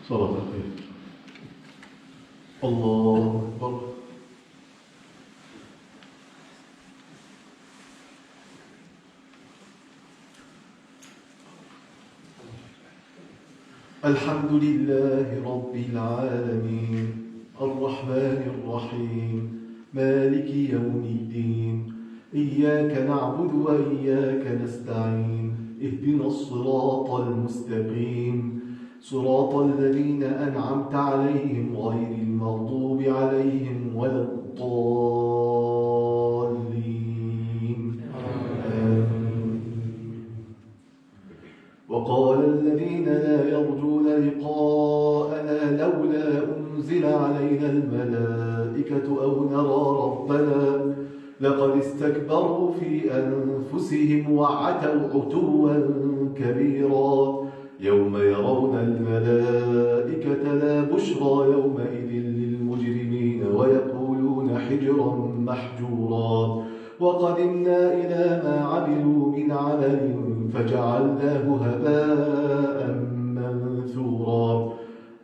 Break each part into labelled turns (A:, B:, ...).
A: صلاة الخير. الله أكبر. الحمد لله رب العالمين الرحمن الرحيم مالك يوم الدين إياك نعبد وإياك نستعين اهدنا الصراط المستقيم صراط الذين أنعمت عليهم غير المغضوب عليهم ولا الضالين آمين. وقال الذين لا يرجون لقاءنا لولا أنزل علينا الملائكة أو نرى ربنا لقد استكبروا في أنفسهم وعتوا عتوا كبيرا يوم يرون الملائكة لا بشرى يومئذ للمجرمين ويقولون حجرا محجورا وقدمنا إلى ما عملوا من عمل فجعلناه هباء منثورا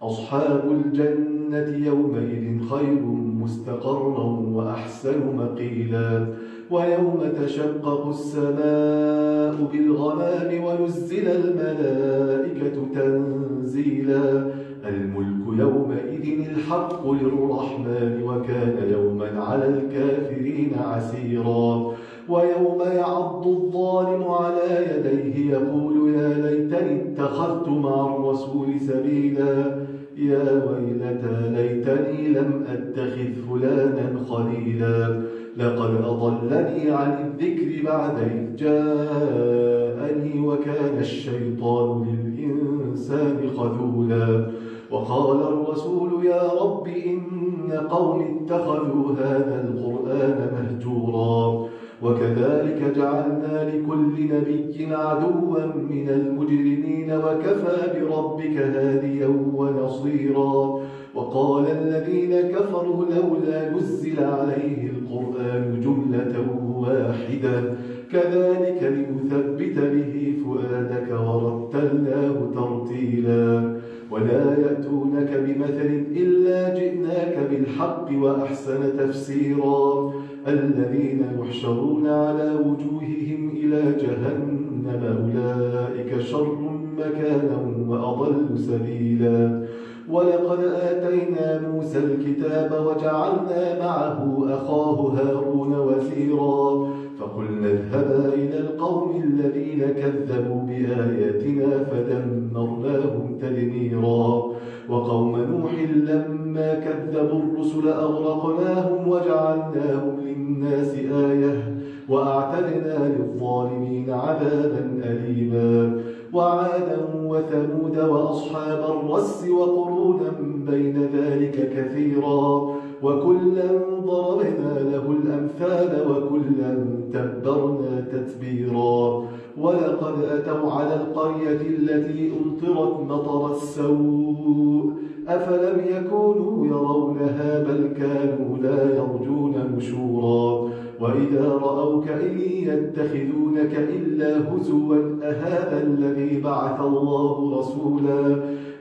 A: أصحاب الجنة يومئذ خير مستقرا وأحسن مقيلا ويوم تشقق السماء بالغمام ونزل الملائكة تنزيلا الملك يومئذ الحق للرحمن وكان يوما على الكافرين عسيرا ويوم يعض الظالم على يديه يقول يا ليتني اتخذت مع الرسول سبيلا يا ويلتى ليتني لم أتخذ فلانا خليلا لقد أضلني عن الذكر بعد إذ جاءني وكان الشيطان للإنسان خذولا وقال الرسول يا رب إن قوم اتخذوا هذا القرآن مهجورا وكذلك جعلنا لكل نبي عدوا من المجرمين وكفى بربك هاديا ونصيرا وقال الذين كفروا لولا نزل عليه القرآن جملة واحدة كذلك لنثبت به فؤادك ورتلناه ترتيلا ولا يأتونك بمثل إلا جئناك بالحق وأحسن تفسيرا الذين يحشرون على وجوههم إلى جهنم أولئك شر مكانا وأضل سبيلا ولقد آتينا موسى الكتاب وجعلنا معه أخاه هارون وزيرا فقلنا اذهبا إلى القوم الذين كذبوا بآياتنا فدمرناهم تدميرا وقوم نوح لما كذبوا الرسل أغرقناهم وجعلناهم للناس آية وأعتدنا للظالمين عذابا أليما وعادا وثمود وأصحاب الرس وقرونا بين ذلك كثيرا وكلا ضربنا له الأمثال وكلا تبرنا تتبيرا ولقد أتوا على القرية التي أمطرت مطر السوء أفلم يكونوا يرونها بل كانوا لا يرجون نشورا وإذا رأوك إن يتخذونك إلا هزوا أهذا الذي بعث الله رسولا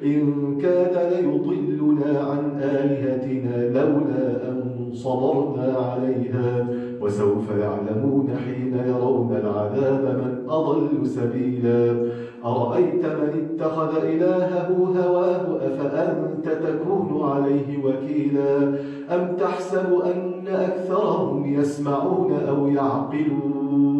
A: إن كاد ليضلنا عن آلهتنا لولا أن صبرنا عليها وسوف يعلمون حين يرون العذاب من أضل سبيلا أرأيت من اتخذ إلهه هواه أفأنت تكون عليه وكيلا أم تحسب أن أكثرهم يسمعون أو يعقلون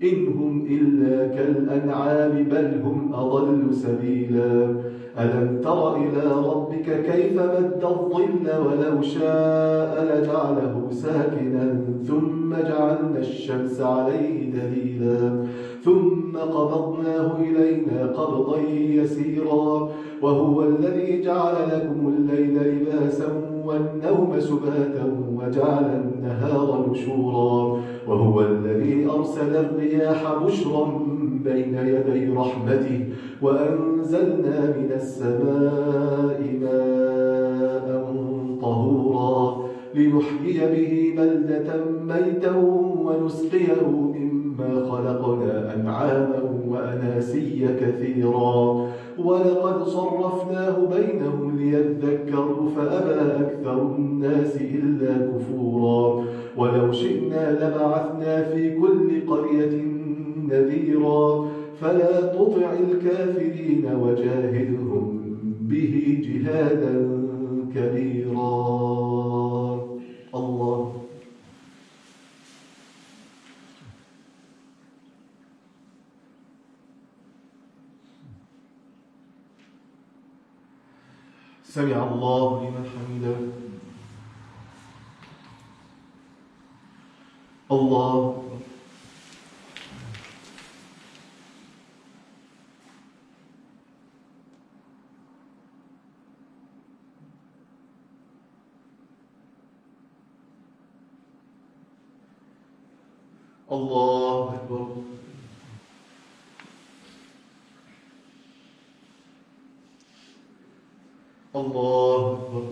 A: إن هم إلا كالأنعام بل هم أضل سبيلا ألم تر إلى ربك كيف مد الظل ولو شاء لجعله ساكنا ثم جعلنا الشمس عليه دليلا ثم قبضناه إلينا قبضا يسيرا وهو الذي جعل لكم الليل لباسا والنوم سباتا وجعل النهار نشورا وهو الذي أرسل الرياح بشرا بين يدي رحمته وأنزلنا من السماء ماء طهورا لنحيي به بلدة ميتا ونسقيه مما ما خلقنا أنعاما وأناسيا كثيرا ولقد صرفناه بينهم ليذكروا فأبى أكثر الناس إلا كفورا ولو شئنا لبعثنا في كل قرية نذيرا فلا تطع الكافرين وجاهدهم به جهادا كبيرا. الله. سمع الله لمن حمده. الله. الله أكبر. الله أكبر.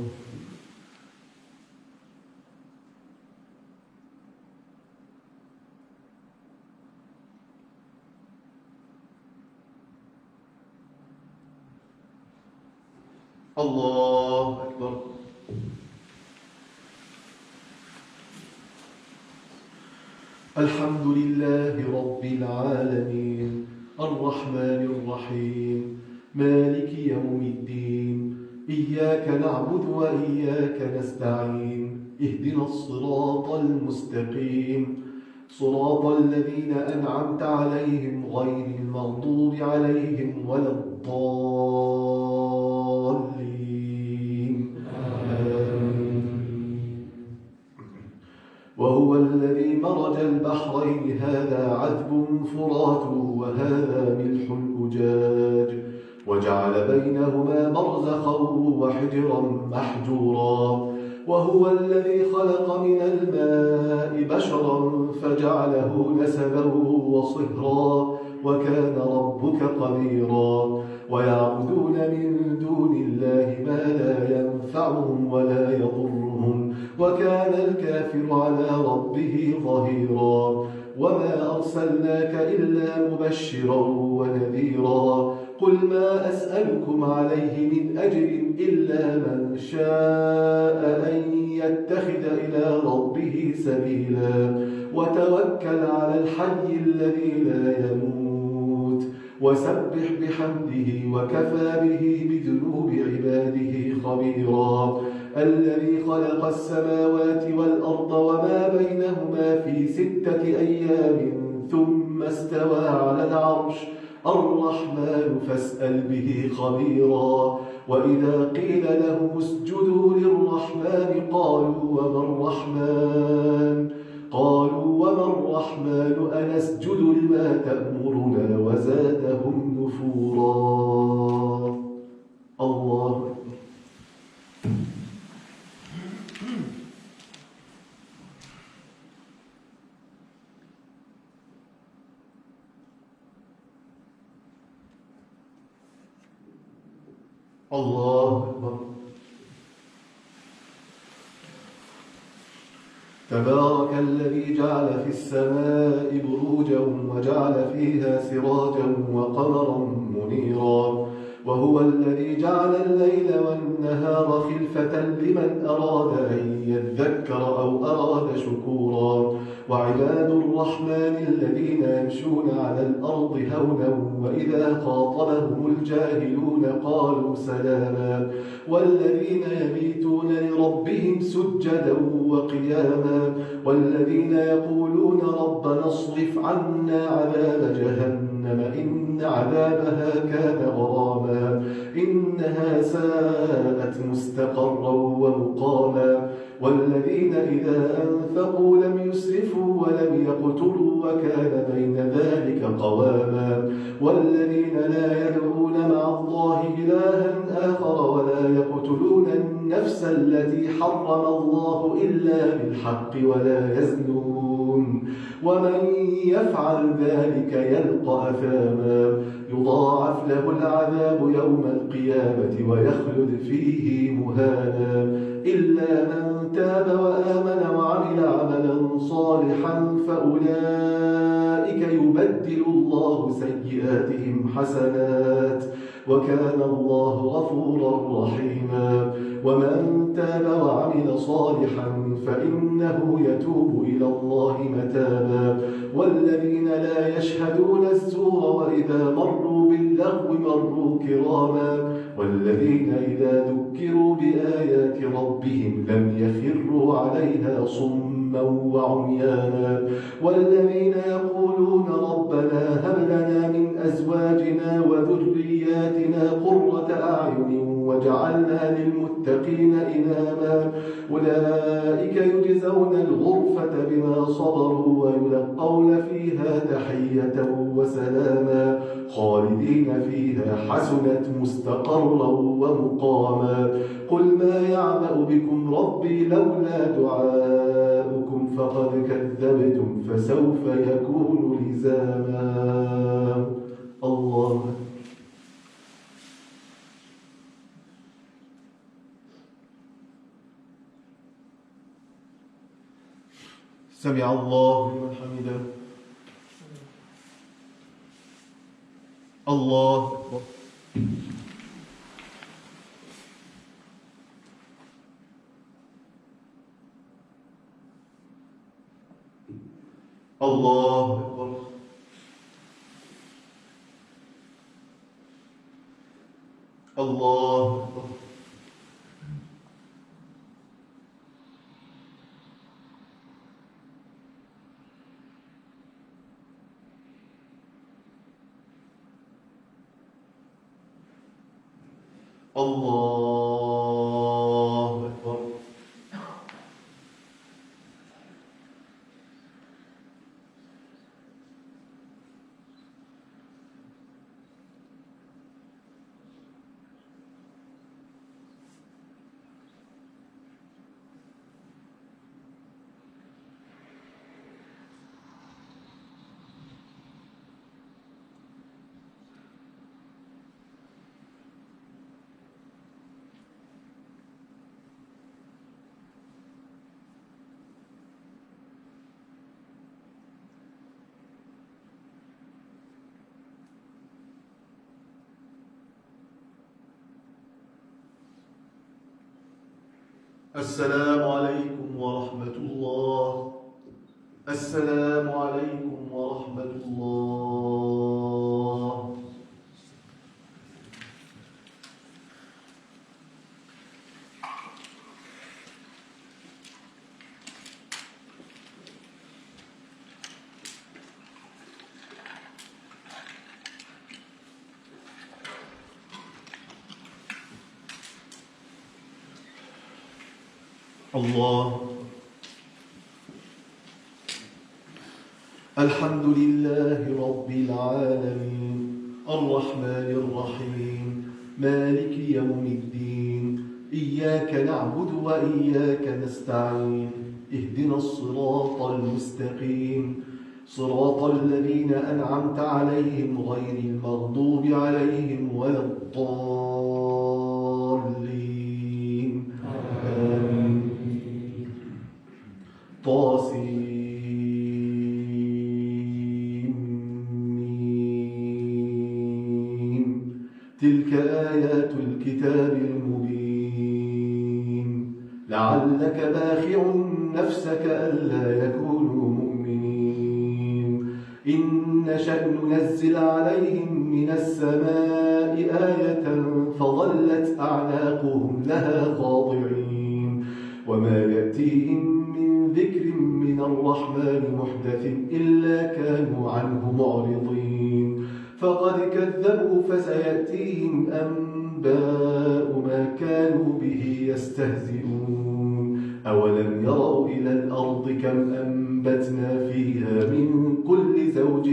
A: الله أكبر. الحمد لله رب العالمين الرحمن الرحيم مالك يوم الدين إياك نعبد وإياك نستعين اهدنا الصراط المستقيم صراط الذين أنعمت عليهم غير المغضوب عليهم ولا الضالين آمين. وهو الذي مرج البحرين هذا عذب فرات وهذا ملح أجاج وجعل بينهما برزخا وحجرا محجورا وهو الذي خلق من الماء بشرا فجعله نسبا وصهرا وكان ربك قديرا ويعبدون من دون الله ما لا ينفعهم ولا يضرهم وكان الكافر على ربه ظهيرا وما أرسلناك إلا مبشرا ونذيرا قل ما أسألكم عليه من أجر إلا من شاء أن يتخذ إلى ربه سبيلا وتوكل على الحي الذي لا يموت وسبح بحمده وكفى به بذنوب عباده خبيرا الذي خلق السماوات والأرض وما بينهما في 6 أيام ثم استوى على العرش الرحمن فاسأل به خبيرا وإذا قيل لهم اسجدوا للرحمن قالوا وما الرحمن أنسجد لما تأمرنا وزادهم نفورا. الله. الله أكبر. تبارك الذي جعل في السماء بروجا وجعل فيها سراجا وقمرا منيرا وهو الذي جعل الليل والنهار خلفة لمن أراد أن يذكر أو أراد شكورا وعباد الرحمن الذين يمشون على الأرض هونا وإذا خاطبهم الجاهلون قالوا سلاما والذين يبيتون لربهم سجدا وقياما والذين يقولون ربنا اصرف عنا عذاب جهنم إن عذابها كان غراما إنها ساءت مستقرا ومقاما والذين إذا أنفقوا لم يسرفوا ولم يقتروا وكان بين ذلك قواما والذين لا يدعون مع الله إلها آخر ولا يقتلون النفس التي حرم الله إلا بالحق ولا يزنون يعملون ومن يفعل ذلك يلقى أثاما يضاعف له العذاب يوم القيامة ويخلد فيه مهانا إلا من تاب وآمن وعمل عملا صالحا فأولئك يبدل الله سيئاتهم حسنات وكان الله غفورا رحيما ومن تاب وعمل صالحا فإنه يتوب إلى الله متابا والذين لا يشهدون الزور وإذا مروا باللغو مروا كراما والذين إذا ذكروا بآيات ربهم لم يخروا عليها صما وعميانا والذين يقولون ربنا هب لنا من أزواجنا وذرياتنا قرة أعين وجعلنا للمتقين إماما أولئك يجزون الغرفة بما صبروا ويلقون فيها تحية وسلاما خالدين فيها حسنت مستقرا ومقاما قل ما يعبأ بكم ربي لولا دعاؤكم فقد كذبتم فسوف يكون لزاما الله سمع الله لمن حمده الله أكبر الله أكبر الله أكبر الله أكبر السلام عليكم ورحمة الله السلام عليكم ورحمة الله الله الحمد لله رب العالمين الرحمن الرحيم مالك يوم الدين إياك نعبد وإياك نستعين اهدنا الصراط المستقيم صراط الذين أنعمت عليهم غير المغضوب عليهم ولا الضالين آمين طاسين تلك آيات الكتاب المبين لعلك باخع نفسك ألا يكونوا مؤمنين إن نشأ ننزل عليهم من السماء آية فظلت أعناقهم لها خاضعين وما يأتيهم من ذكر من الرحمن محدث إلا كانوا عنه معرضين فقد كذبوا فسيأتيهم أنباء ما كانوا به يستهزئون أولم يروا إلى الأرض كم أنبتنا فيها من كل زوج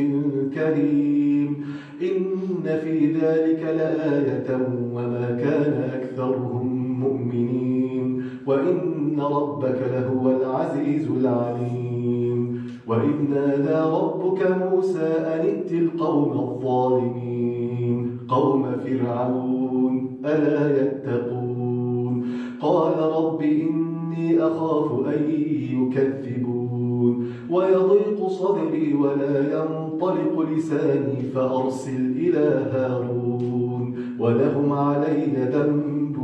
A: كريم إن في ذلك لآية وما كان أكثرهم مؤمنين وإن ربك لهو العزيز العليم وإذ نادى ربك موسى أن ائت القوم الظالمين قوم فرعون ألا يتقون قال رب إني أخاف أن يكذبون ويضيق صدري ولا ينطلق لساني فأرسل إلى هارون ولهم علي ذنب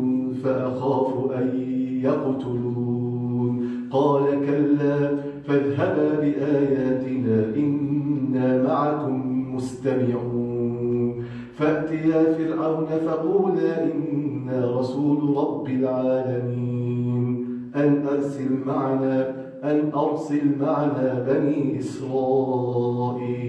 A: فأخاف أن يقتلون قال كلا فاذهبا بآياتنا إنا معكم مستمعون فأتيا فرعون فقولا إنا رسول رب العالمين أن أرسل معنا بني إسرائيل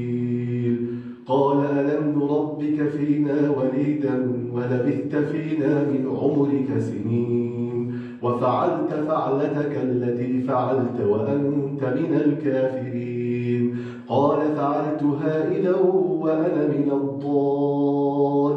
A: قال ألم نربك فينا وليدا ولبثت فينا من عمرك سنين وفعلت فعلتك التي فعلت وأنت من الكافرين قال فعلتها إذا وأنا من الضالين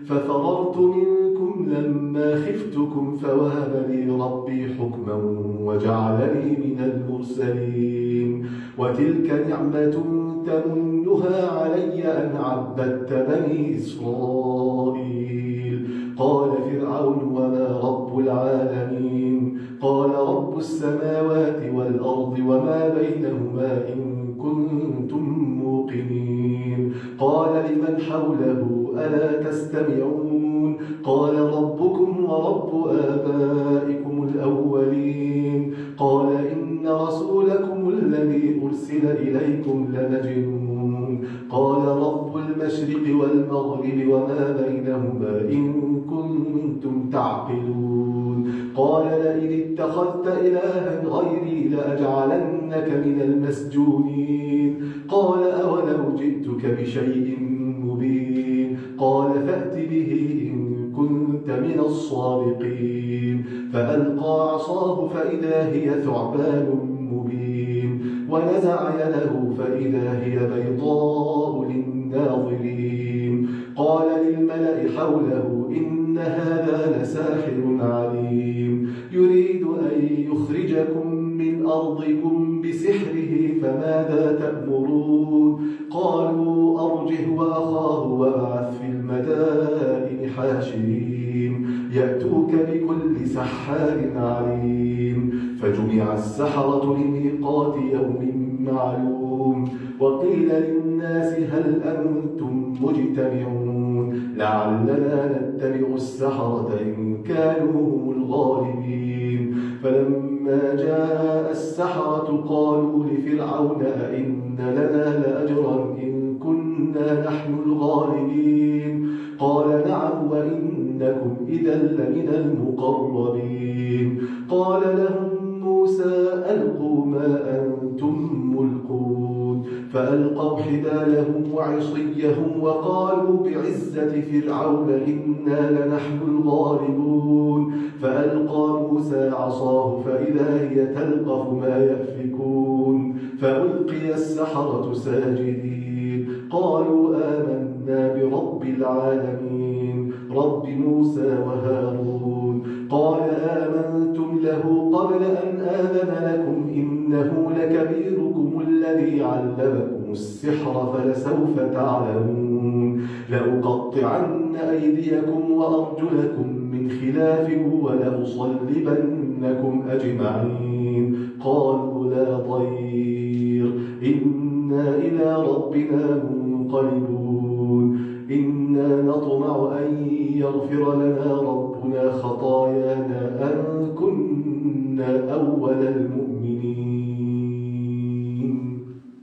A: ففررت منكم لما خفتكم فوهب لي ربي حكما وجعلني من المرسلين وتلك نعمة تمنها علي أن عبدت بني إسرائيل قال فرعون وما رب العالمين قال رب السماوات والأرض وما بينهما إن كنتم موقنين قال لمن حوله ألا تستمعون قال ربكم ورب آبائكم الأولين قال إن رسولكم الذي أرسل إليكم لمجنون قال رب المشرق والمغرب وما بينهما إن كنتم تعقلون قال لئن اتخذت إلها غيري لأجعلنك من المسجونين قال أولو جئتك بشيء مبين قال فأت به إن كنت من الصادقين فألقى عصاه فإذا هي ثعبان مبين ونزع يده فإذا هي بيضاء للناظرين قال للملأ حوله إن هذا لساحر عليم يريد أن يخرجكم من أرضكم بسحره فماذا تأمرون قالوا أرجه وأخاه وابعث في المدائن حاشرين يأتوك بكل سحار عليم فجمع السحرة لميقات يوم معلوم وقيل للناس هل أنتم مجتمعون لعلنا نتبع السحرة إن كانوا هم الغالبين فلما جاء السحرة قالوا لفرعون أئن لنا لأجرا إن كنا نحن الغالبين قال نعم وإنكم إذا لمن المقربين قال لهم موسى ألقوا ما أنتم ملقون فألقوا حبالهم وعصيهم وقالوا بعزة فرعون إنا لنحن الغالبون فألقى موسى عصاه فإذا هي تلقف ما يأفكون فألقي السحرة ساجدين قالوا آمنا برب العالمين رب موسى وهارون قال آمنتم له قبل أن آذن لكم إنه لكبيركم الذي علمكم السحر فلسوف تعلمون لأقطعن أيديكم وأرجلكم من خلاف ولأصلبنكم أجمعين قالوا لا ضير إنا إلى ربنا منقلبون إنا نطمع أن يغفر لنا ربنا خطايانا أن كنا أول المؤمنين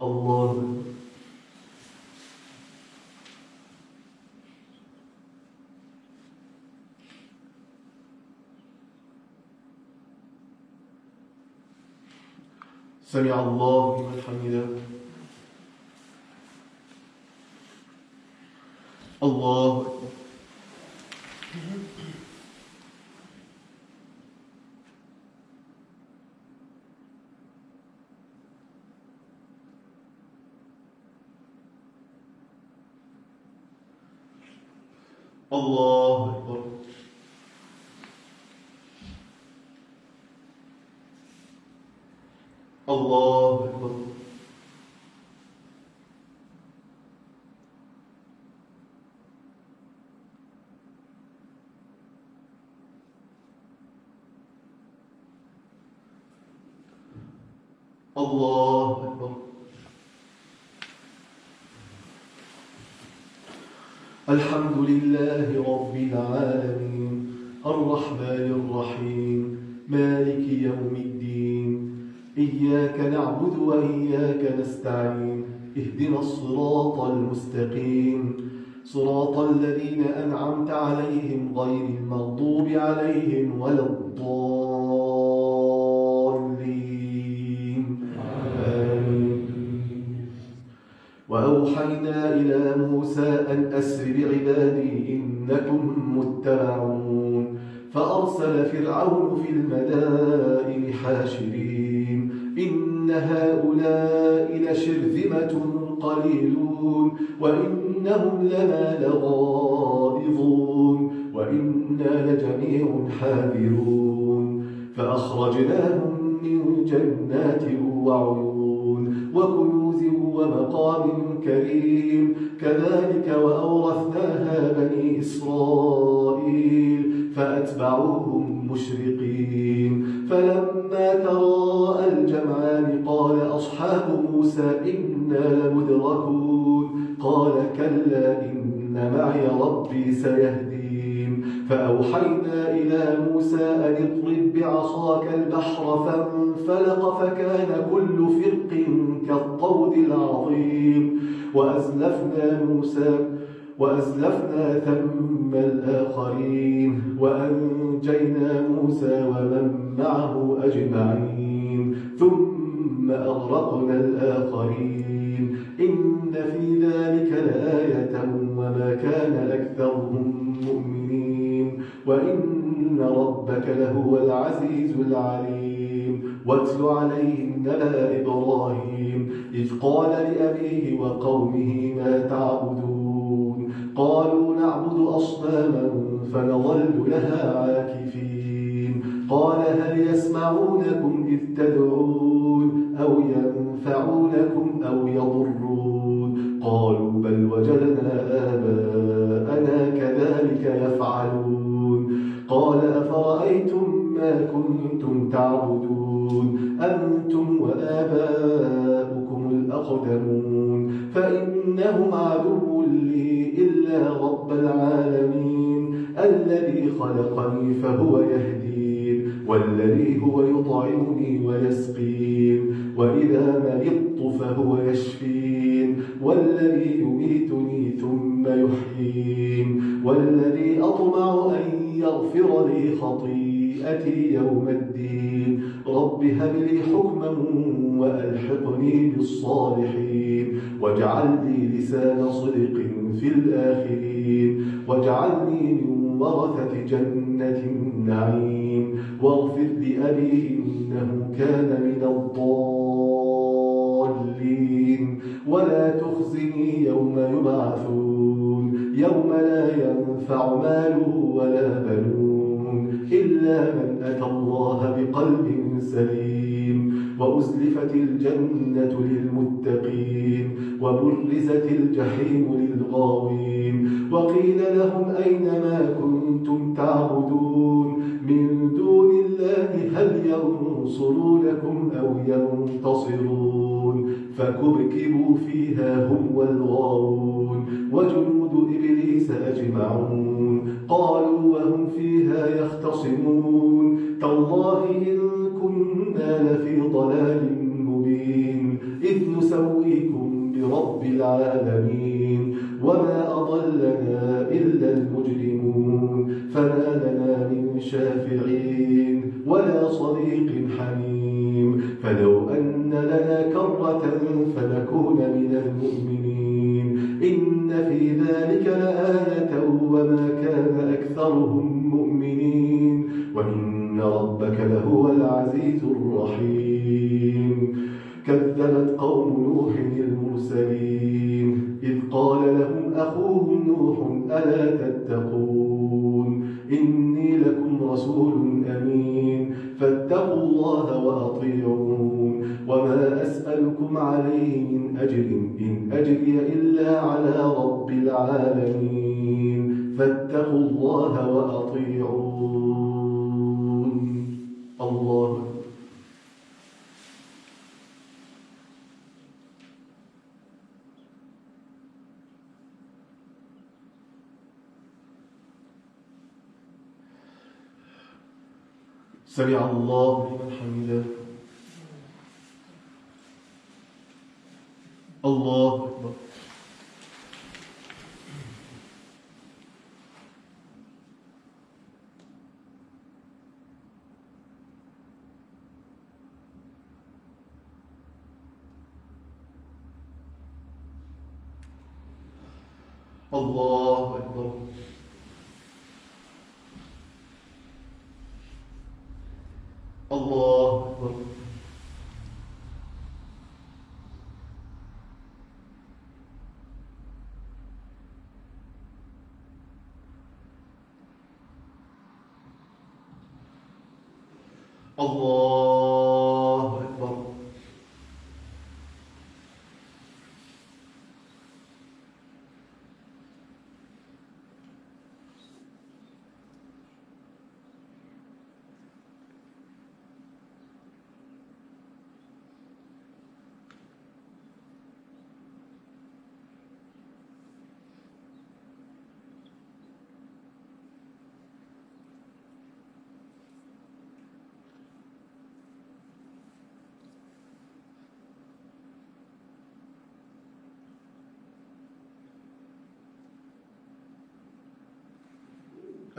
A: الله سمع الله لمن حمده الله أكبر الله أكبر الله أكبر الله أكبر. الحمد لله رب العالمين الرحمن الرحيم مالك يوم الدين إياك نعبد وإياك نستعين اهدنا الصراط المستقيم صراط الذين أنعمت عليهم غير المغضوب عليهم ولا الضالين آمين. وأوحينا إلى موسى أن أسر بعبادي إنكم متبعون فأرسل فرعون في المدائن حاشرين إن هؤلاء لشرذمة قليلون وإنهم لنا لغائظون وإنا لجميع حاذرون فأخرجناهم من جنات وعيون وكنوز ومقام كريم كذلك وأورثناها بني إسرائيل فأتبعوهم مشرقين فلما تراءى الجمعان قال أصحاب موسى إنا لمدركون قال كلا إن معي ربي سيهدين فأوحينا إلى موسى أن اضرب بعصاك البحر فانفلق فكان كل فرق كالطود العظيم وأزلفنا ثم الآخرين وأنجينا موسى ومن معه أجمعين ثم أغرقنا الآخرين إن في ذلك لآية وما كان أكثرهم مؤمنين وإن ربك لهو العزيز العليم واتل عليهم نبأ إبراهيم إذ قال لأبيه وقومه ما تعبدون قالوا نعبد أصناما فنظل لها عاكفين قال هل يسمعونكم إذ تدعون أو ينفعونكم أو يضرون قالوا بل وجدنا آباءنا كذلك يفعلون قال أفرأيتم ما كنتم تعبدون أنتم وآباؤكم الأقدمون فإنهم عدو لي إلا رب العالمين الذي خلقني فهو يهدين والذي هو يطعمني ويسقين وإذا مرضت فهو يشفين والذي يميتني ثم يحيين والذي أطمع أن يغفر لي خطيئتي يوم الدين رب هب لي حكما وألحقني بالصالحين واجعل لي لسان صدق في الآخرين واجعلني من ورثة جنة النعيم واغفر لأبي إنه كان من الضالين ولا تخزني يوم يبعثون يوم لا ينفع مال ولا بنون إلا من أتى الله بقلب سليم وأزلفت الجنة للمتقين وبرزت الجحيم للغاوين وقيل لهم أين ما كنتم تعبدون من دون الله هل ينصرونكم أو ينتصرون فكبكبوا فيها هم والغاوون وجنود إبليس أجمعون قالوا وهم فيها يختصمون تالله إن كنا لفي ضلال مبين إذ نسويكم برب العالمين وما أضلنا إلا المجرمون فما لنا من شافعين ولا صديق حميم فلو أن لنا كرة فنكون من المؤمنين إن في ذلك لآية وما كان أكثرهم مؤمنين وإن ربك لهو العزيز الرحيم كذبت قوم نوح المرسلين إذ قال لهم أخوهم نوح ألا تتقون إني لكم رسول أمين فاتقوا الله وأطيعون وما أسألكم عليه من أجر إن أجري إلا على رب العالمين فاتقوا الله وأطيعون الله سمع الله لمن حمده. الله أكبر. الله أكبر. الله أكبر. الله أكبر.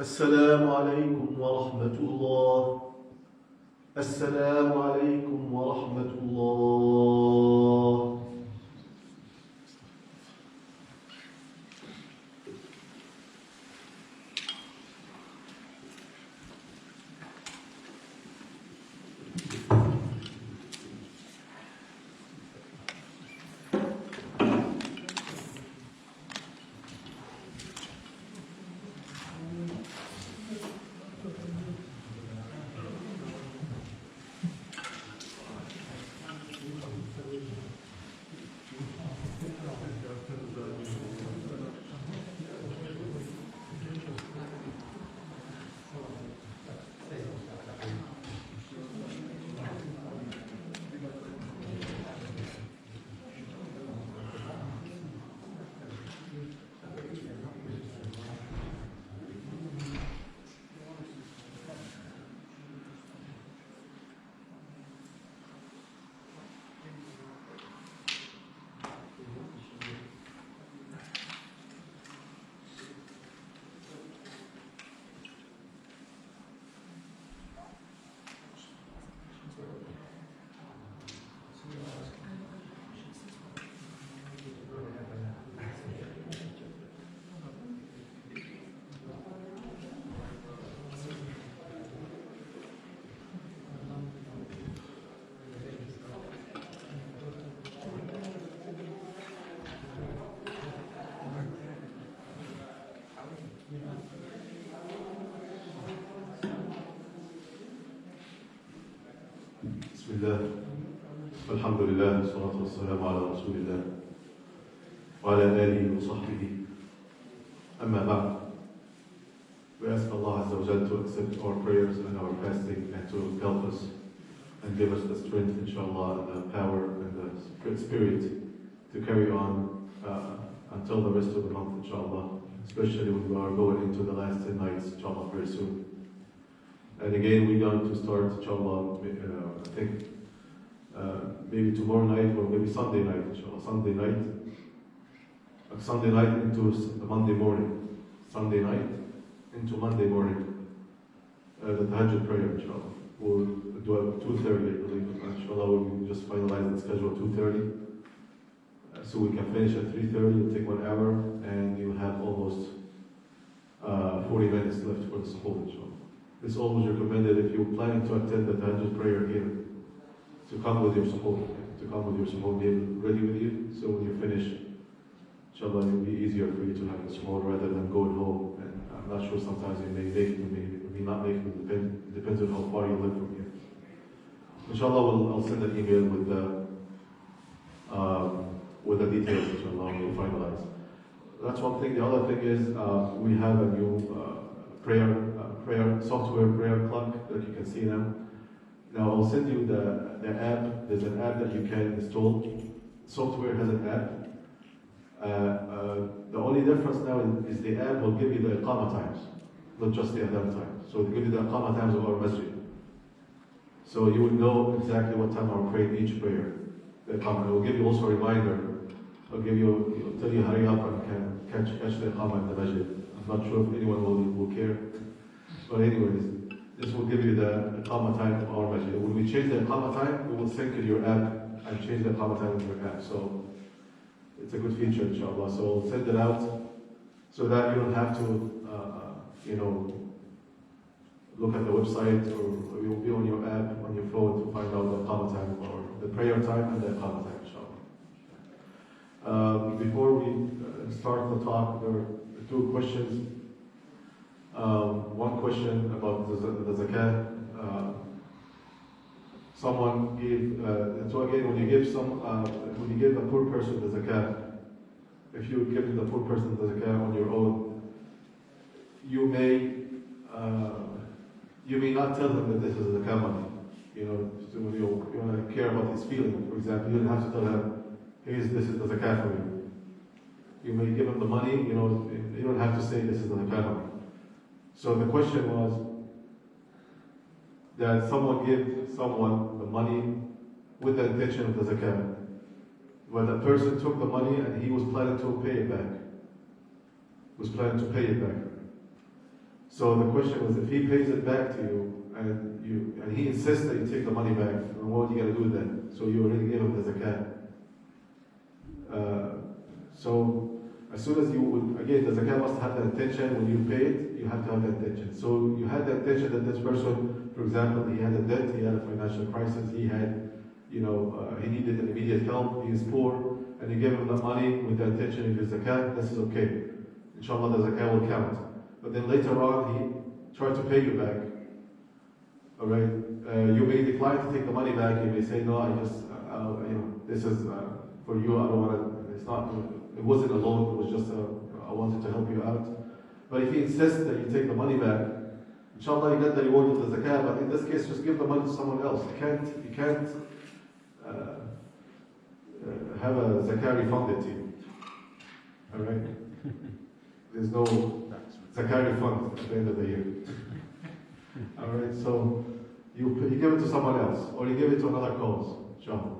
A: السلام عليكم ورحمة الله. السلام عليكم ورحمة الله. بسم الله والحمد لله والصلاة والسلام على رسول الله وعلى آله وصحبه. أما بعد, we ask Allah Azza wa Jal to accept our prayers and our fasting and to help us and give us the strength, inshallah, and the power and the good spirit to carry on until the rest of the month, inshallah, especially when we are going into the last 10 nights, inshallah, very soon. And again, we're going to start, inshallah, I think maybe tomorrow night or maybe Sunday night, inshallah. Sunday night into Monday morning. Sunday night into Monday morning. The Tahajjud prayer, inshallah. We'll do it 2:30, I believe. Inshallah, we'll just finalize the schedule at 2:30. So we can finish at 3:30, it'll take 1 hour, and you'll have almost 40 minutes left for the suhoor, inshallah. It's always recommended if you're planning to attend the Tahajjud prayer here, to come with your suhoor, be ready with you, so when you finish, inshallah, it will be easier for you to have the suhoor rather than going home. And I'm not sure, sometimes you may make it, you may not make it, it depends on how far you live from here. Inshallah, I'll send an email with the details, inshallah, we'll finalize. That's one thing. The other thing is, we have a new prayer software prayer clock that you can see now. Now I'll send you the app. There's an app that you can install. Software has an app. The only difference now is the app will give you the iqama times, not just the adhan time. So it'll give you the iqama times of our masjid. So you would know exactly what time I'll pray each prayer. The Iqamah. I will give you also a reminder. I'll tell you hurry up and catch the Iqamah in the masjid. I'm not sure if anyone will care. But anyways, this will give you the Iqamah time of our masjid. When we change the Iqamah time, we will sync in your app and change the Iqamah time in your app. So it's a good feature, inshallah. So we'll send it out so that you don't have to, look at the website, or you'll be on your app, on your phone to find out the Iqamah time, or the prayer time and the Iqamah time, inshallah. Before we start the talk, there are two questions. One question about the zakat. Someone gave, so again, when you give a poor person the zakat, if you give the poor person the zakat on your own, you may not tell him that this is zakat money. So when you care about his feeling, for example, you don't have to tell him, this is the zakat for you. You may give him the money, you don't have to say this is the zakat money. So the question was that someone gave someone the money with the intention of the zakat, but the person took the money and he was planning to pay it back. So the question was, if he pays it back to you and he insists that you take the money back, what are you going to do then? So you already gave him the zakat. So as soon as again, the zakat must have the intention. When you pay it, you have to have the intention. So you had the intention that this person, for example, he had a debt, he had a financial crisis, he had, he needed an immediate help, he is poor, and you gave him the money with the intention of his zakat. This is okay. Inshallah, the zakat will count. But then later on, he tried to pay you back. All right. You may decline to take the money back. You may say, no, this is for you. I don't want to. It's not. It wasn't a loan. It was just I wanted to help you out. But if he insists that you take the money back, inshallah, you get the reward of the zakat. But in this case, just give the money to someone else. You can't have a zakat refunded to you. All right. There's no zakat refund at the end of the year. All right, so you give it to someone else, or you give it to another cause, inshallah.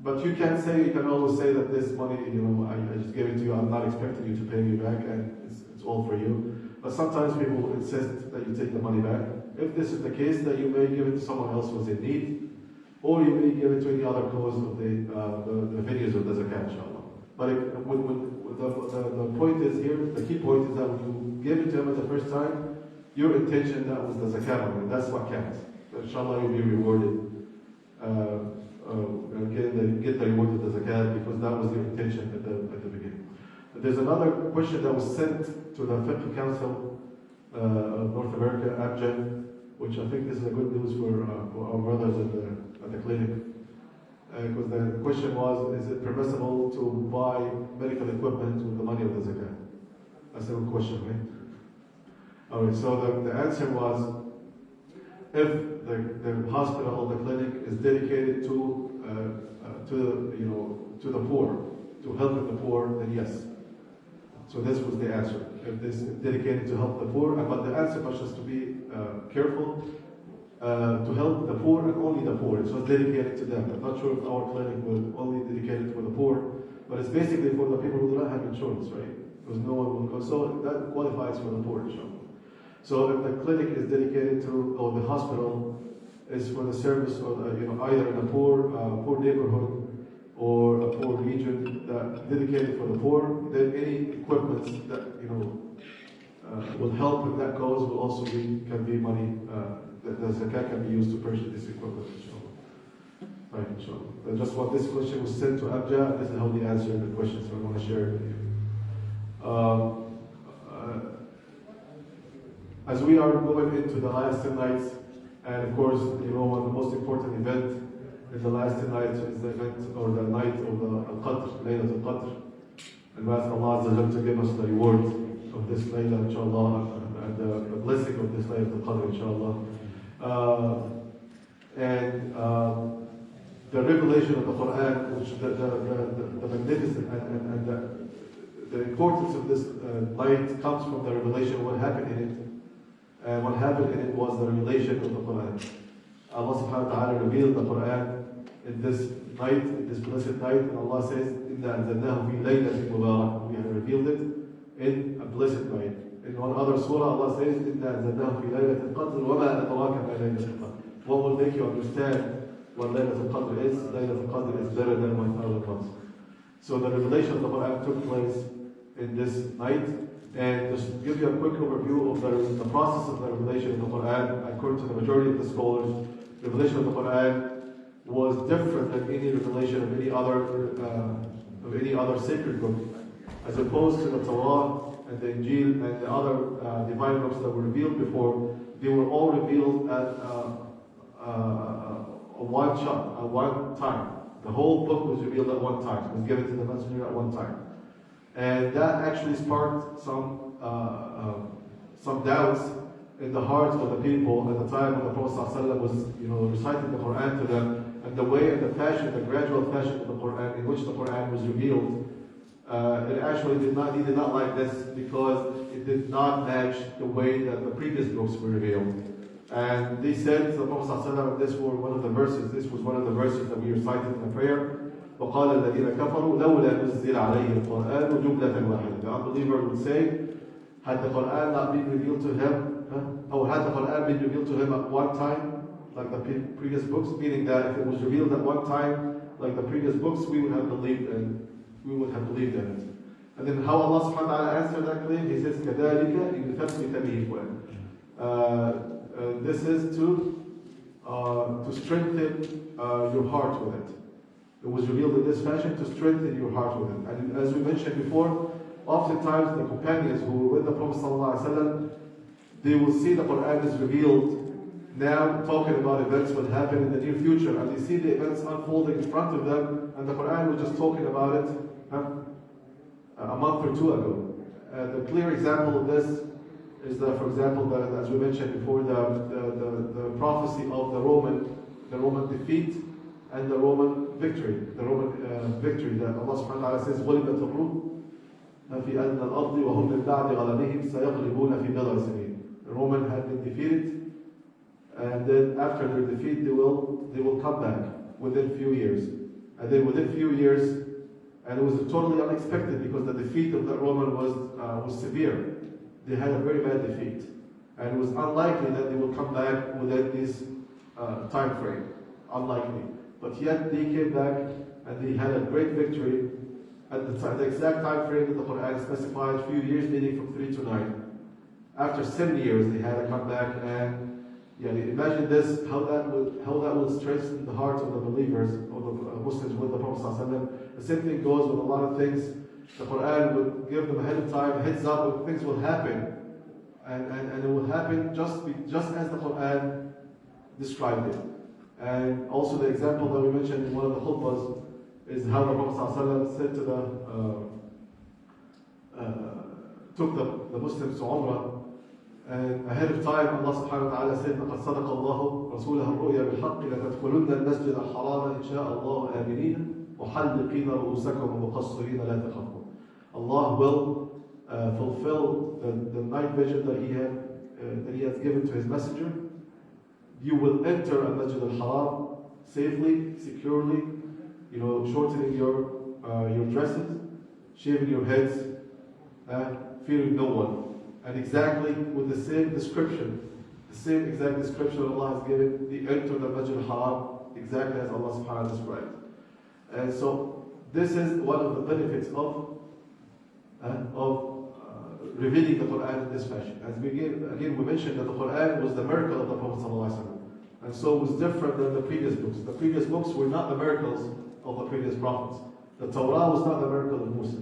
A: But you can always say that this money, I just gave it to you, I'm not expecting you to pay me back, and it's all for you. But sometimes people insist that you take the money back. If this is the case, then you may give it to someone else who's in need, or you may give it to any other cause of the venues of the zakat, inshallah. But the point is here, the key point is that when you gave it to him at the first time, your intention, that was the zakat money. That's what counts. Inshallah, you'll be rewarded. Get the reward of the zakat, because that was your intention at the beginning. But there's another question that was sent to the Fiqh Council of North America, ABJA, which I think this is a good news for our brothers at the clinic. Because the question was, is it permissible to buy medical equipment with the money of the zakat? That's a good question, right? Alright, so the answer was, if the hospital or the clinic is dedicated to the poor, to helping the poor, then yes. So this was the answer. If this is dedicated to help the poor, but the answer was just to be careful. To help the poor and only the poor. So it's dedicated to them. I'm not sure if our clinic will only dedicate it for the poor, but it's basically for the people who do not have insurance, right? Because no one will go. So that qualifies for the poor, inshallah. So if the clinic is dedicated to, or the hospital is for the service, or either in a poor neighborhood or a poor region that dedicated for the poor, then any equipment that will help with that cause will also can be money. The zakat can be used to purchase this equipment, inshallah. Right, inshallah. I just want this question was sent to Abja. This is how they answered the question, so I want to share it with you. As we are going into the last 10 nights, and of course, one of the most important event in the last 10 nights is the event, or the night of the Al-Qadr, Laylat Al-Qadr. And we ask Allah Azza wa Jalla to give us the reward of this Layla, inshallah, and the blessing of this Laylat Al-Qadr, inshallah. The revelation of the Quran, which the magnificence and the importance of this night comes from the revelation of what happened in it. And what happened in it was the revelation of the Quran. Allah subhanahu wa ta'ala revealed the Quran in this night, in this blessed night, and Allah says, إِنَّا أَنزَلْنَاهُ فِي لَيْلَةٍ مُبَارَكَةٍ. We have revealed it in a blessed night. In one other surah, Allah says, إِنَّا أَنزَلْنَاهُ فِي لَيْلَةِ الْقَدْرِ وَمَا أَدْرَاكَ مَا لَيْلَةُ الْقَدْرِ. What will make you understand what Laylatul Qadr is? Laylatul Qadr is better than 1,000 months. So the revelation of the Quran took place in this night. And just to give you a quick overview of the process of the revelation of the Quran, according to the majority of the scholars, the revelation of the Quran was different than any revelation of any other sacred book, as opposed to the Torah and the Injil and the other divine books that were revealed before. They were all revealed at one shot, at one time. The whole book was revealed at one time. It was given to the messenger at one time. And that actually sparked some doubts in the hearts of the people at the time when the Prophet ﷺ was, reciting the Quran to them, and the way and the fashion, the gradual fashion of the Quran, in which the Quran was revealed. He did not like this because it did not match the way that the previous books were revealed. And they said to the Prophet ﷺ, this was one of the verses that we recited in the prayer. وقال الذين كفروا لولا نزل عليه القرآن جملة واحدة. The unbeliever would say, had the Quran not been revealed to him, or had the Quran been revealed to him at one time, like the previous books, meaning that if it was revealed at one time, like the previous books, we would have believed in it. And then how Allah subhanahu wa ta'ala answered that claim, He says, كَذَلِكَ لِنُثَبِّتَ بِهِ فُؤَادَكَ. This is to strengthen your heart with it. It was revealed in this fashion to strengthen your heart with it. And as we mentioned before, oftentimes the companions who were with the Prophet ﷺ, they will see the Quran is revealed now, talking about events that will happen in the near future, and they see the events unfolding in front of them, and the Quran was just talking about it a month or two ago. The clear example of this is that, for example, as we mentioned before, the prophecy of the Roman defeat and the Roman victory, that Allah subhanahu wa ta'ala says, غُلِبَتِ الرُّومُ فِي أَدْنَى الْأَرْضِ وَهُمْ مِنْ بَعْدِ غَلَبِهِمْ سَيَغْلِبُونَ فِي بِضْعِ سِنِينَ. The Roman had been defeated, and then after their defeat, they will come back within a few years. And then within a few years, and it was totally unexpected because the defeat of the Roman was severe. They had a very bad defeat, and it was unlikely that they will come back within this time frame. Unlikely. But yet they came back and they had a great victory at the exact time frame that the Quran specified, a few years leading from 3 to 9. After 7 years they had to come back, and imagine this, how that would strengthen the hearts of the believers, of the Muslims with the Prophet ﷺ. The same thing goes with a lot of things. The Quran would give them ahead of time, heads up when things will happen. And it will happen just as the Quran described it. And also the example that we mentioned in one of the khutbahs is how the Prophet ﷺ said to took the Muslims to Umrah, and ahead of time Allah subhanahu wa ta'ala said, لَقَدْ صَدَقَ اللَّهُ رَسُولَهُ الرُّؤْيَا بِالْحَقِّ لَتَدْخُلُنَّ الْمَسْجِدَ الْحَرَامَ إِنْ شَاءَ اللَّهُ آمِنِينَ وَحَلِّقِينَ رُؤُوسَكُمْ وَمُقَصِّرِينَ لَا تَخَافُونَ. Allah will fulfill the night vision that He has given to His messenger. You will enter al-Masjid al-Haram safely, securely, shortening your dresses, shaving your heads, fearing no one. And exactly with the same description, the same exact description Allah has given, they enter the Masjid al-Haram exactly as Allah subhanahu wa ta'ala described. And so this is one of the benefits of revealing the Quran in this fashion. As we mentioned that the Quran was the miracle of the Prophet ﷺ, and so it was different than the previous books. The previous books were not the miracles of the previous prophets. The Torah was not the miracle of Musa,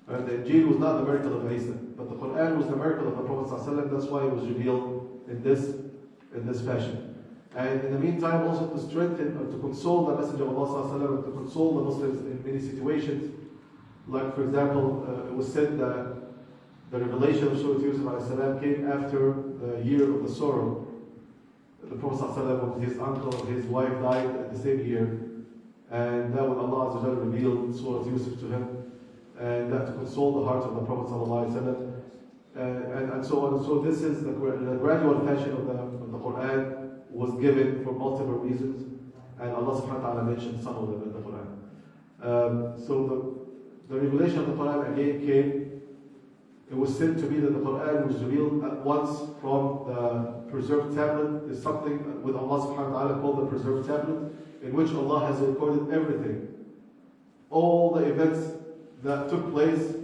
A: and the Injil was not the miracle of Isa, but the Quran was the miracle of the Prophet ﷺ. That's why it was revealed in this fashion. And in the meantime, also to strengthen or to console the Messenger of Allah ﷺ, to console the Muslims in many situations. Like, for example, it was said that the revelation of Surah Yusuf ﷺ came after the year of the sorrow. The Prophet ﷺ, his uncle and his wife died at the same year, and that when Allah Azza wa Jalla revealed Surah Yusuf to him, and that to console the hearts of the Prophet ﷺ, and so on. And so this is the gradual fashion of the Quran was given for multiple reasons, and Allah subhanahu wa ta'ala mentioned some of them in the Quran. So the revelation of the Quran again came. It was said to be that the Quran was revealed at once from the preserved tablet. There's something with Allah subhanahu wa ta'ala called the preserved tablet, in which Allah has recorded everything. All the events that took place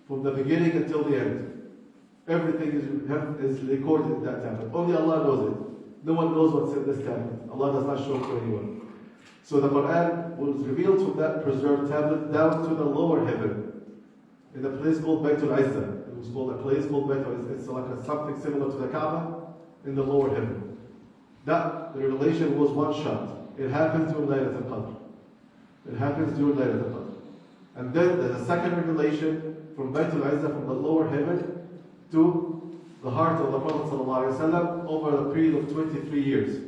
A: from the beginning until the end. Everything is recorded in that tablet. Only Allah knows it. No one knows what's in this tablet. Allah does not show it to anyone. So the Quran was revealed from that preserved tablet down to the lower heaven, in a place called Baytul Izzah. It was called a place called Baytul Izzah. It's like something similar to the Kaaba in the lower heaven. That the revelation was one shot. It happened during Laylatul Qadr. It happens during Laylatul Qadr. And then there's a second revelation from Baytul Izzah, from the lower heaven, to the heart of the Prophet ﷺ over a period of 23 years.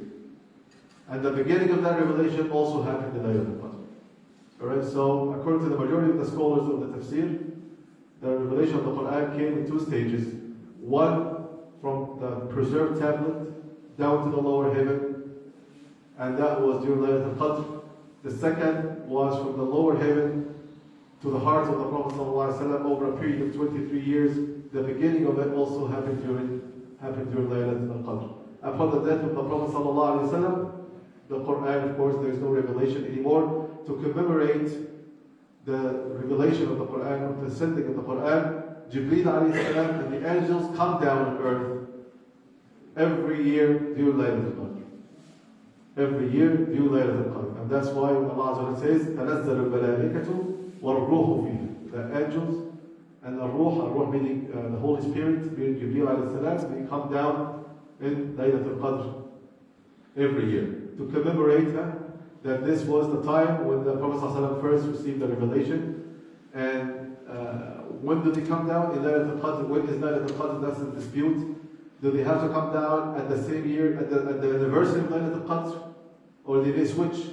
A: And the beginning of that revelation also happened in Laylatul Qadr. Alright, so according to the majority of the scholars of the tafsir, the revelation of the Quran came in two stages. One from the preserved tablet down to the lower heaven, and that was during Laylatul Qadr. The second was from the lower heaven to the heart of the Prophet ﷺ over a period of 23 years. The beginning of it also happened during Laylatul Qadr. Upon the death of the Prophet ﷺ, the Quran, of course, there is no revelation anymore. To commemorate the revelation of the Quran, of the sending of the Quran, Jibreel alayhi salam and the angels come down on earth every year during Laylatul Qadr. Every year during Laylatul Qadr. And that's why Allah says, تَنَزَّلُ الْمَلَائِكَةُ وَالْرُوحُ فِيهِ. The angels and the ruh meaning the Holy Spirit, being Jibreel alayhi salam, they come down in Laylatul Qadr every year to commemorate that this was the time when the Prophet ﷺ first received the revelation. And when do they come down? In Laylatul Qadr. When is Laylatul Qadr? That's a dispute. Do they have to come down at the same year, at the anniversary of Laylatul Qadr? Or did they switch?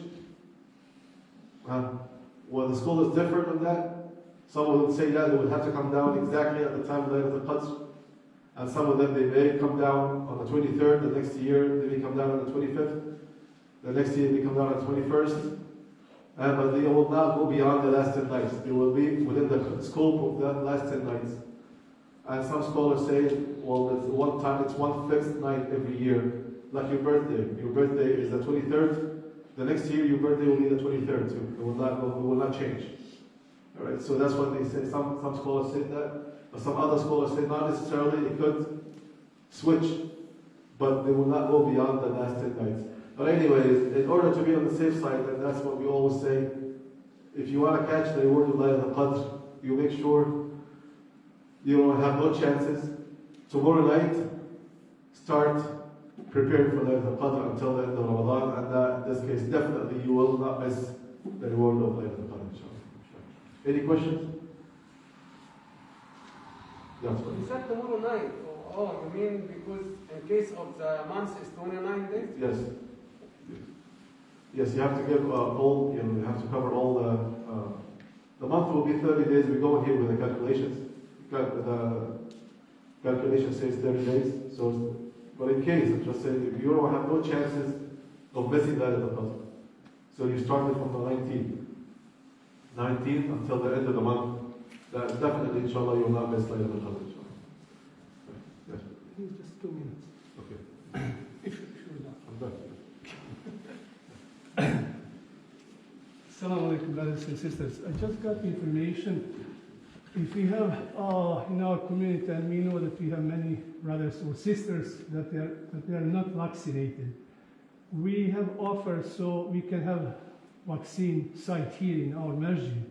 A: Well, the scholars differ on that. Some would say that they would have to come down exactly at the time of Laylatul Qadr. And some of them, they may come down on the 23rd, the next year they may come down on the 25th. The next year they come down on the 21st. But they will not go beyond the last 10 nights. They will be within the scope of the last 10 nights. And some scholars say, well, it's one time, it's one fixed night every year. Like your birthday. Your birthday is the 23rd. The next year your birthday will be the 23rd too. It will not change. Alright, so that's what they say. Some scholars say that. But some other scholars say not necessarily. It could switch. But they will not go beyond the last 10 nights. But anyways, in order to be on the safe side, and that's what we always say, if you want to catch the reward of Laylatul Qadr, you make sure you don't have no chances. Tomorrow night, start preparing for Laylatul Qadr until the end of Ramadan, and that, in this case, definitely you will not miss the reward of Laylatul Qadr, inshallah. Any questions? That's what
B: Is that tomorrow night? Oh, you mean because in case of the month is 29 days?
A: Yes. Yes, you have to give you have to cover all the month will be 30 days. We go here with the calculations. The calculation says 30 days. So, but in case, just say, if you don't have no chances of missing that in the month. So you started from the 19th until the end of the month. That definitely, inshallah, you will not miss Laylatul Qadr. Yes.
C: Just 2 minutes.
A: Okay.
C: If you're done.
A: I'm done.
C: Assalamu alaikum, brothers and sisters. I just got information. If we have in our community, and we know that we have many brothers or sisters that they are not vaccinated, we have offers so we can have vaccine site here in our masjid.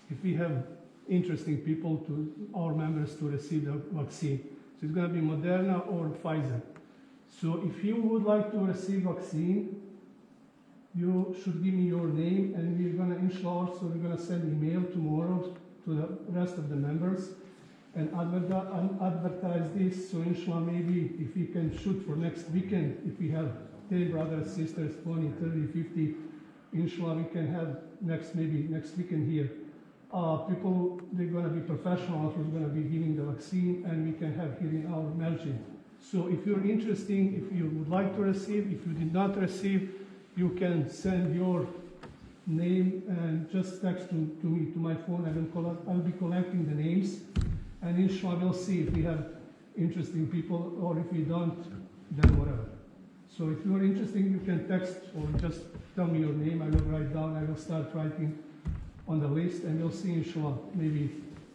C: If we have interesting people our members to receive the vaccine, so it's going to be Moderna or Pfizer. So if you would like to receive vaccine, you should give me your name, and we're going to, inshallah, so we're going to send email tomorrow to the rest of the members and advertise this. So inshallah, maybe if we can shoot for next weekend, if we have 10 brothers, sisters, 20, 30, 50, inshallah, we can have next weekend here. People, they're going to be professionals who's going to be giving the vaccine, and we can have here in our masjid. So if you're interested, if you would like to receive, if you did not receive, you can send your name and just text to me, to my phone. I'll be collecting the names, and inshallah we'll see if we have interesting people, or if we don't, then whatever. So if you're interested, you can text or just tell me your name. I will write down. I will start writing on the list, and we'll see inshallah maybe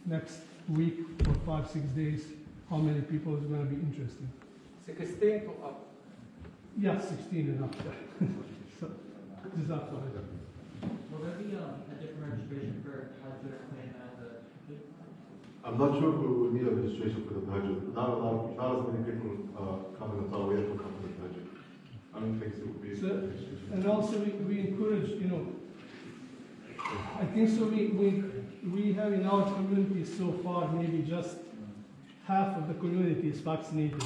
C: next week or 5-6 days how many people is going to be interested.
B: 16 to up.
C: Yeah, 16 and up. So, Jazakallah.
D: Will there be a different registration for Hajj or Queen as a
A: I'm not sure if we will need a registration for the Tahajjud. Not as many people come in the Tarawih to come to the Tahajjud. I don't think so. It will be
C: So, and also we encourage, I think so we have in our community so far maybe just half of the community is vaccinated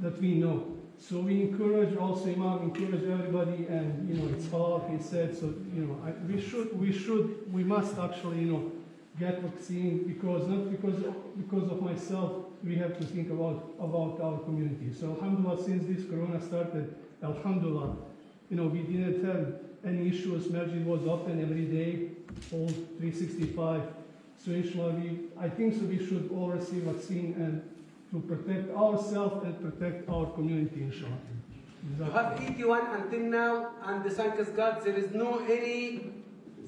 C: that we know. So we encourage also Imam, encourage everybody, and it's hard, he said, so we must actually get vaccine, because not because of myself, we have to think about our community. So alhamdulillah, since this corona started, alhamdulillah, we didn't have any issues. Masjid was open every day, all 365. So inshallah, I think so we should all receive vaccine and to protect ourselves and protect our community, inshallah.
B: You have 81 until now, and the thank God there is no any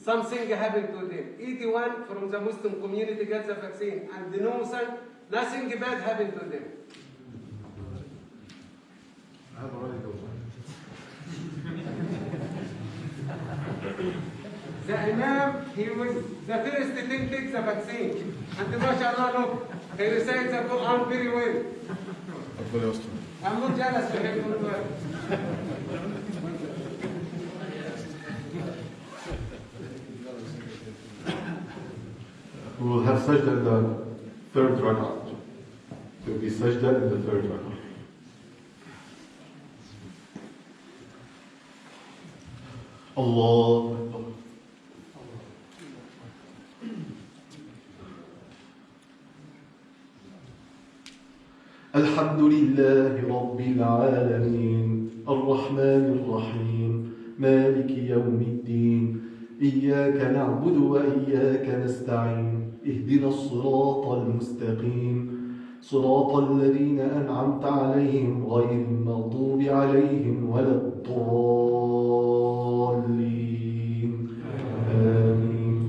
B: something happened to them. 81 from the Muslim community got the vaccine, and nothing bad happened to them.
A: I have already got one.
B: The Imam, he was the first to take the vaccine. And mashallah, look, he recites the Quran very well. I'm not jealous of him. Don't worry.
A: We will have sajda in the third rak'ah. There will be sajda in the third rak'ah. Allah Akbar. الحمد لله رب العالمين الرحمن الرحيم مالك يوم الدين إياك نعبد وإياك نستعين اهدنا الصراط المستقيم صراط الذين أنعمت عليهم غير المغضوب عليهم ولا الضالين آمين.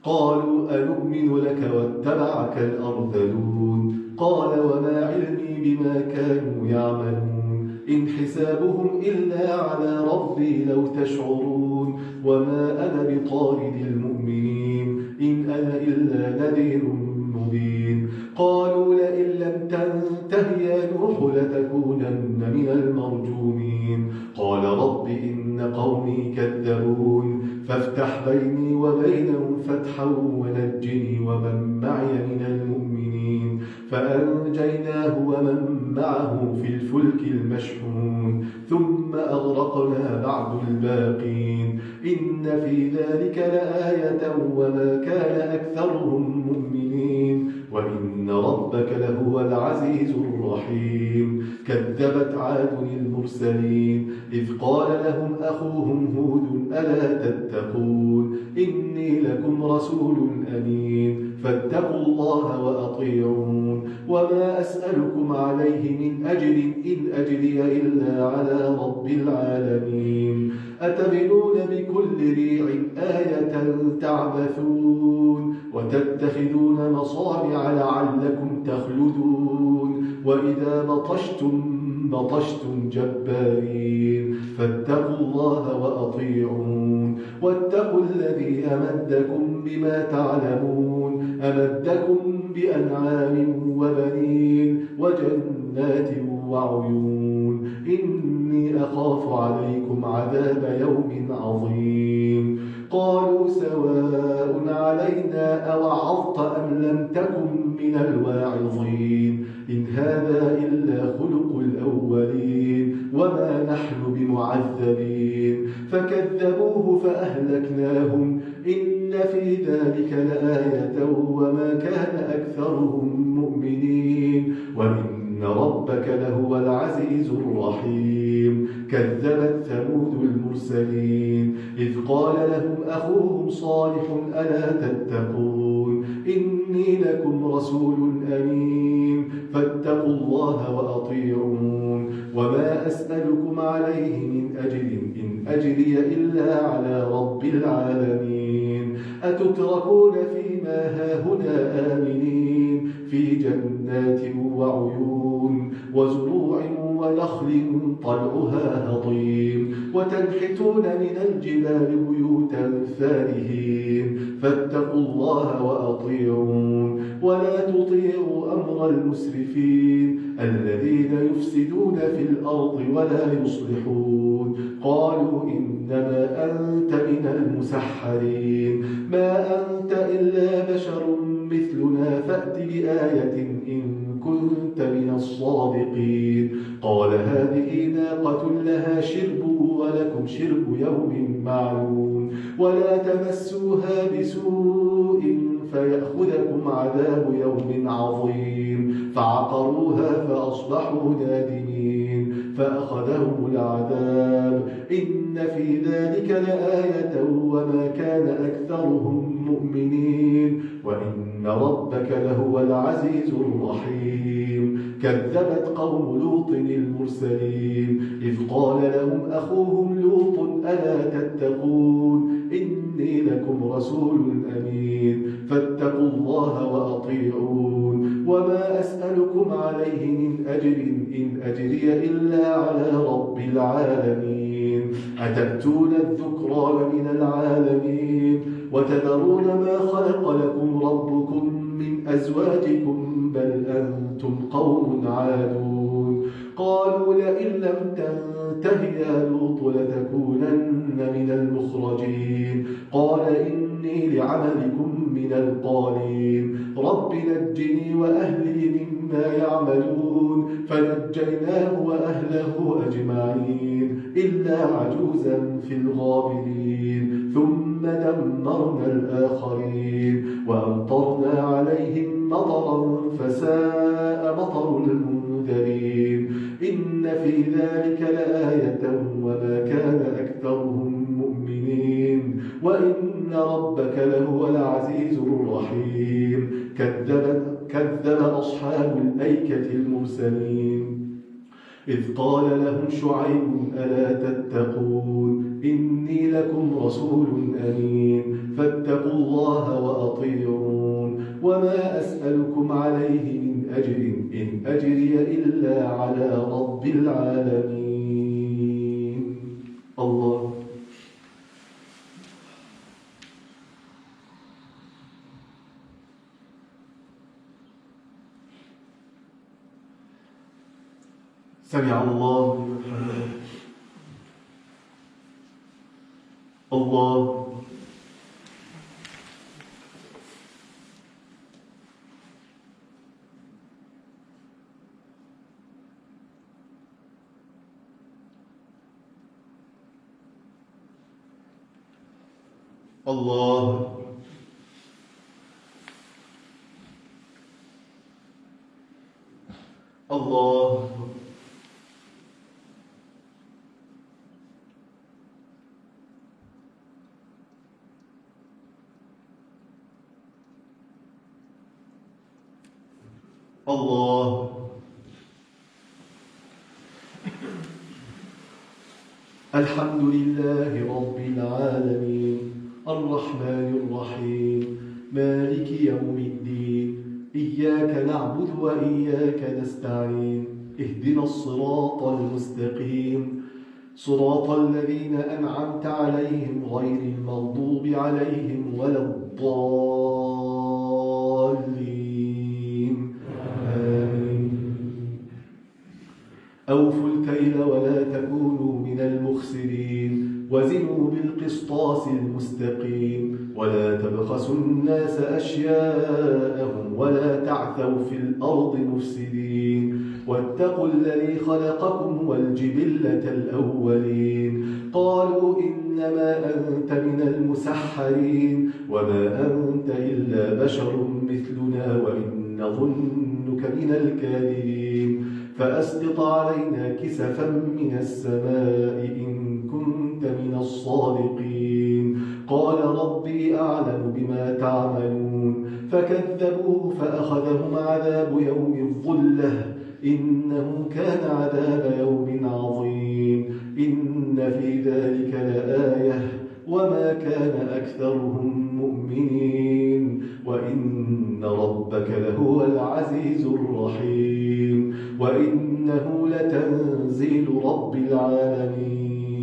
A: قالوا أنؤمن لك واتبعك الأرذلون قال وما علمي بما كانوا يعملون إن حسابهم إلا على ربي لو تشعرون وما أنا بطارد المؤمنين إن أنا إلا نذير مبين قالوا لئن لم تنته يا نوح لتكونن من المرجومين قال رب إن قومي كذبون فافتح بيني وبينهم فتحا ونجني ومن معي من المؤمنين فأنجيناه ومن معه في الفلك المشحون ثم أغرقنا بعد الباقين إن في ذلك لآية وما كان أكثرهم مؤمنين وإن ربك لهو العزيز الرحيم كذبت عاد المرسلين إذ قال لهم أخوهم هود ألا تتقون إني لكم رسول أمين فاتقوا الله وأطيعون وما أسألكم عليه من أجر إن أجري إلا على رب العالمين أتبنون بكل ريع آية تعبثون وتتخذون مصانع لعلكم تخلدون وإذا بطشتم جبارين فاتقوا الله وأطيعون واتقوا الذي أمدكم بما تعلمون أمدكم بأنعام وبنين وجنات وعيون إني أخاف عليكم عذاب يوم عظيم قالوا سواء علينا أوعظت أم لم تكن من الواعظين إن هذا إلا خلق الأولين وما نحن بمعذبين فكذبوه فأهلكناهم إن
E: في ذلك لآية وما كان أكثرهم مؤمنين وإن ربك لهو العزيز الرحيم. كذبت ثمود المرسلين إذ قال لهم أخوهم صالح ألا تتقون إني لكم رسول أمين فاتقوا الله وأطيعون وما أسألكم عليه من أجر إن أجري إلا على رب العالمين. أتتركون فيما هاهنا آمنين في جنات وعيون وزروع ونخل طلعها هضيم وتنحتون من الجبال بيوتا فارهين فاتقوا الله وأطيعون ولا تطيعوا أمر المسرفين الذين يفسدون في الأرض ولا يصلحون. قالوا إنما أنت من المسحرين ما أنت إلا بشر مثلنا فأت بآية إن كنت من الصادقين. قال هذه ناقة لها شرب ولكم شرب يوم معلوم ولا تمسوها بسوء فيأخذكم عذاب يوم عظيم. فعقروها فأصبحوا نادمين فأخذهم العذاب إن في ذلك لآية وما كان أكثرهم مؤمنين وإن ربك لهو العزيز الرحيم. كذبت قوم لوط المرسلين إذ قال لهم أخوهم لوط ألا تتقون إني لكم رسول أمين فاتقوا الله وأطيعون وما أسألكم عليه من أجر إن أجري إلا على رب العالمين. أتأتون الذكران من العالمين وتذرون ما خلق لكم ربكم من أزواجكم بل أنتم قوم عادون. قالوا لئن لم تنته يا لوط لتكونن من المخرجين. قال إني لعملكم من القالين رب نجني وأهلي مما يعملون. فنجيناه وأهله أجمعين إلا عجوزا في الغابرين ثم دمرنا الآخرين وأمطرنا عليهم مطرا فساء مطر المنذرين. إن في ذلك لآية وما كان أكثرهم مؤمنين وإن ربك لهو العزيز الرحيم. كذب أصحاب الأيكة المرسلين إذ قال لهم شعيب ألا تتقون إني لكم رسول أمين فاتقوا الله وأطيعون وما أسألكم عليه من أجر إن أجري إلا على رب العالمين. الله سمع الله لمن حمده. الله الله الله الله الحمد لله رب العالمين الرحمن الرحيم مالك يوم الدين إياك نعبد وإياك نستعين اهدنا الصراط المستقيم صراط الذين أنعمت عليهم غير المغضوب عليهم ولا الضالين آمين. أوفوا الكيل ولا تكونوا من المخسرين وزنوا بالقسطاس المستقيم ولا تبخسوا الناس أشياءهم ولا تعثوا في الأرض مفسدين واتقوا الذي خلقكم والجبلة الأولين قالوا إنما أنت من المسحرين وما أنت إلا بشر مثلنا وإن نظنك من الكاذبين فأسقط علينا كسفا من السماء إن كنت من الصادقين قال ربي أعلم بما تعملون فكذبوه فأخذهم عذاب يوم الظلة إنه كان عذاب يوم عظيم إن في ذلك لآية وما كان أكثرهم مؤمنين وإن ربك لهو العزيز الرحيم وإنه لتنزيل رب العالمين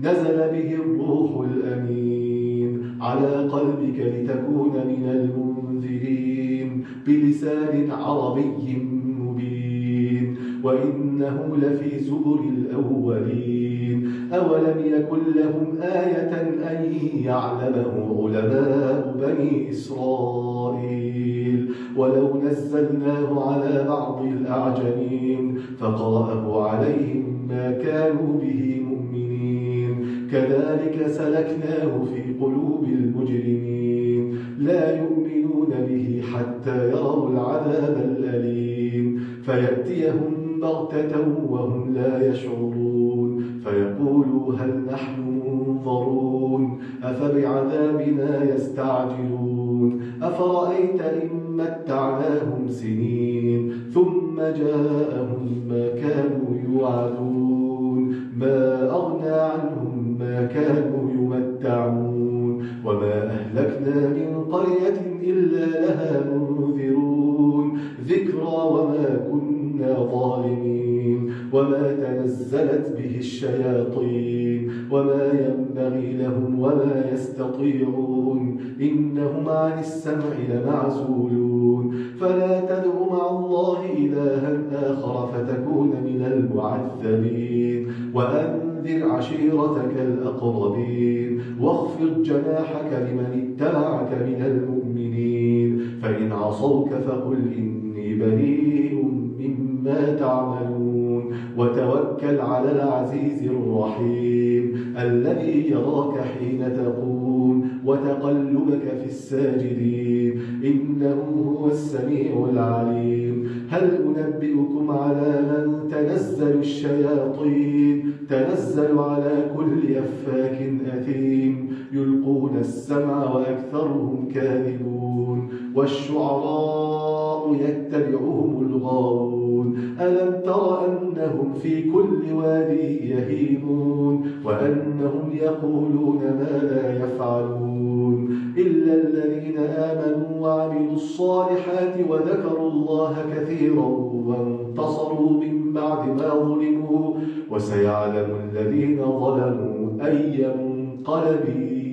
E: نزل به الروح الأمين على قلبك لتكون من المنذرين بلسان عربي مبين وإنه لفي زبر الأولين أولم يكن لهم آية أن يعلمه علماء بني إسرائيل ولو نزلناه على بعض الأعجمين فقرأه عليهم ما كانوا به مؤمنين كذلك سلكناه في قلوب المجرمين لا يؤمنون به حتى يروا العذاب الأليم فيأتيهم بغتة وهم لا يشعرون فيقولوا هل نحن منظرون أفبعذابنا يستعجلون أفرأيت إن متعناهم سنين ثم جاءهم ما كانوا يوعدون ما أغنى عنهم ما كانوا يمتعون وما أهلكنا من قرية إلا لها منذرون ذكرى وما كنا ظالمين وما تنزلت به الشياطين وما ينبغي لهم وما يستطيعون إنهم عن السمع لمعزولون فلا تدع مع الله إلها آخر فتكون من المعذبين وأنذر عشيرتك الأقربين واخفض جناحك لمن اتبعك من المؤمنين فإن عصوك فقل إني بريء مما تعملون وتوكل على العزيز الرحيم الذي يراك حين تقوم وتقلبك في الساجدين إنه هو السميع العليم هل أنبئكم على من تنزل الشياطين تنزل على كل أفاك أثيم يلقون السمع وأكثرهم كاذبون والشعراء يتبعهم الغاوون ألم تر أنهم في كل وادي يهيمون وأنهم يقولون ما لا يفعلون إلا الذين آمنوا وعملوا الصالحات وذكروا الله كثيرا وانتصروا من بعد ما ظلموا وسيعلم الذين ظلموا أي منقلب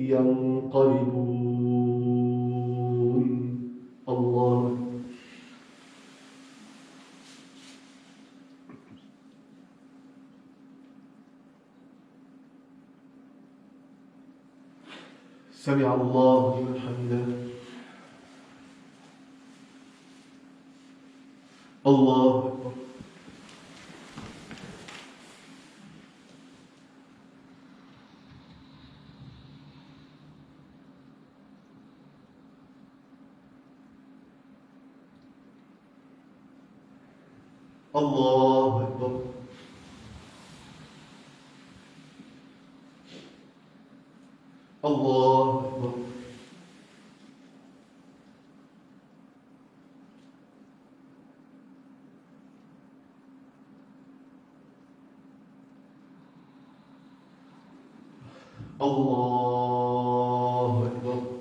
E: ينقلبون الله سمع الله لمن حمده الله أكبر الله أكبر الله أكبر الله أكبر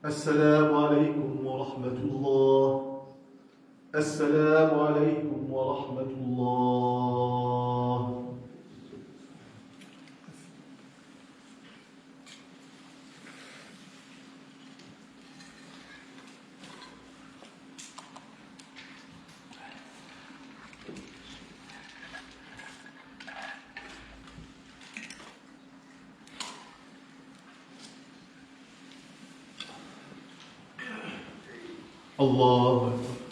E: السلام عليكم ورحمة الله. السلام عليكم ورحمة الله. الله أكبر.